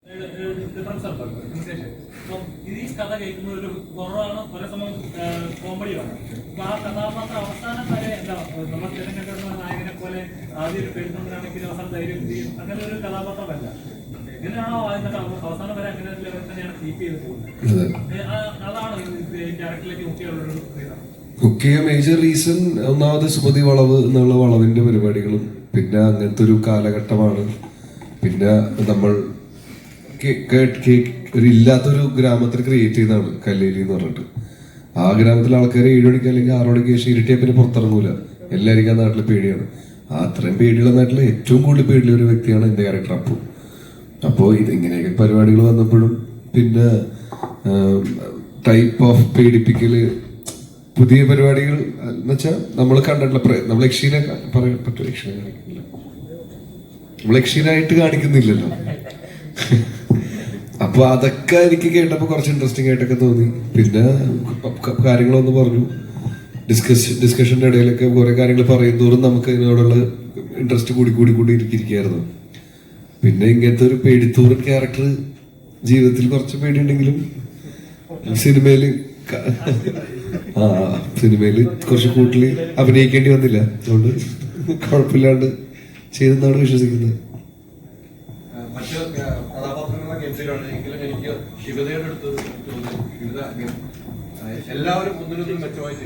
ഈ കഥ കേൾക്കുന്ന ഒരു കുറവാണ്, പല സമയം കോമഡിയാണ്. അപ്പൊ ആ കഥാപാത്രം അവസാനം വരെ എന്താ നമ്മൾ തിരഞ്ഞെടുക്കുന്ന നായകനെ പോലെ ആദ്യം ഒരു പെരുന്നാണെങ്കിൽ അവസാനം ധൈര്യം ചെയ്യും, അങ്ങനെ ഒരു കഥാപാത്രമല്ല. എങ്ങനെയാണോ അവസാനം വരെ അങ്ങനെ തന്നെയാണ് കീപ്പ് ചെയ്ത് പോകുന്നത്. അതാണ് ക്യാരക്ടറിലേക്ക് മുഖ്യമുള്ളൊരു മുഖ്യ മേജർ റീസൺ ഒന്നാമത് സുമതി വളവ് എന്നുള്ള വളവിന്റെ പരിപാടികളും, പിന്നെ അങ്ങനത്തെ ഒരു കാലഘട്ടമാണ്. പിന്നെ നമ്മൾ ഒരു ഇല്ലാത്തൊരു ഗ്രാമത്തിൽ ക്രിയേറ്റ് ചെയ്തതാണ് കല്ലേലി എന്ന് പറഞ്ഞിട്ട്. ആ ഗ്രാമത്തിലെ ആൾക്കാർ 7 മണിക്ക് അല്ലെങ്കിൽ 6 മണിക്ക് ശേഷം ഇരുട്ടിയാൽ പിന്നെ പുറത്തിറങ്ങൂല. എല്ലാവർക്കും ആ നാട്ടിൽ പേടിയാണ്. അത്രയും പേടിയുള്ള നാട്ടിൽ ഏറ്റവും കൂടുതൽ പേടിയുള്ള ഒരു വ്യക്തിയാണ് എൻ്റെ ക്യാരക്ടർ അപ്പു. അപ്പോൾ ഇങ്ങനെയൊക്കെ പരിപാടികൾ വന്നപ്പോഴും പിന്നെ ടൈപ്പ് ഓഫ് പേടിപ്പിക്കല്, പുതിയ പരിപാടികൾ എന്ന് വെച്ചാൽ നമ്മൾ കണ്ടിട്ടുള്ള നമ്മൾ യക്ഷീനെ പറയാൻ പറ്റും, യക്ഷീനെ കാണിക്കുന്നില്ല, നമ്മൾ യക്ഷീനായിട്ട് കാണിക്കുന്നില്ലല്ലോ. അപ്പൊ അതൊക്കെ എനിക്ക് കേട്ടപ്പോ കുറച്ച് ഇൻട്രസ്റ്റിംഗ് ആയിട്ടൊക്കെ തോന്നി. പിന്നെ കാര്യങ്ങളൊന്ന് പറഞ്ഞു, ഡിസ്കഷന്റെ ഇടയിലൊക്കെ കുറെ കാര്യങ്ങൾ പറയുന്നതോറും നമുക്ക് ഇതിനോടുള്ള ഇൻട്രസ്റ്റ് കൂടി ഇരിക്കുകയായിരുന്നു. പിന്നെ ഇങ്ങനത്തെ ഒരു പേടിത്തൂറൻ ക്യാരക്ടർ ജീവിതത്തിൽ കുറച്ച് പേടിയുണ്ടെങ്കിലും സിനിമയില് കുറച്ച് കൂട്ടില് അഭിനയിക്കേണ്ടി വന്നില്ല, അതുകൊണ്ട് കുഴപ്പമില്ലാണ്ട് ചെയ്തെന്നാണ് വിശ്വസിക്കുന്നത്. എനിക്ക് ശിവതയുടെ അടുത്ത് എല്ലാവരും ഒന്നിനൊന്നും മെച്ചമായി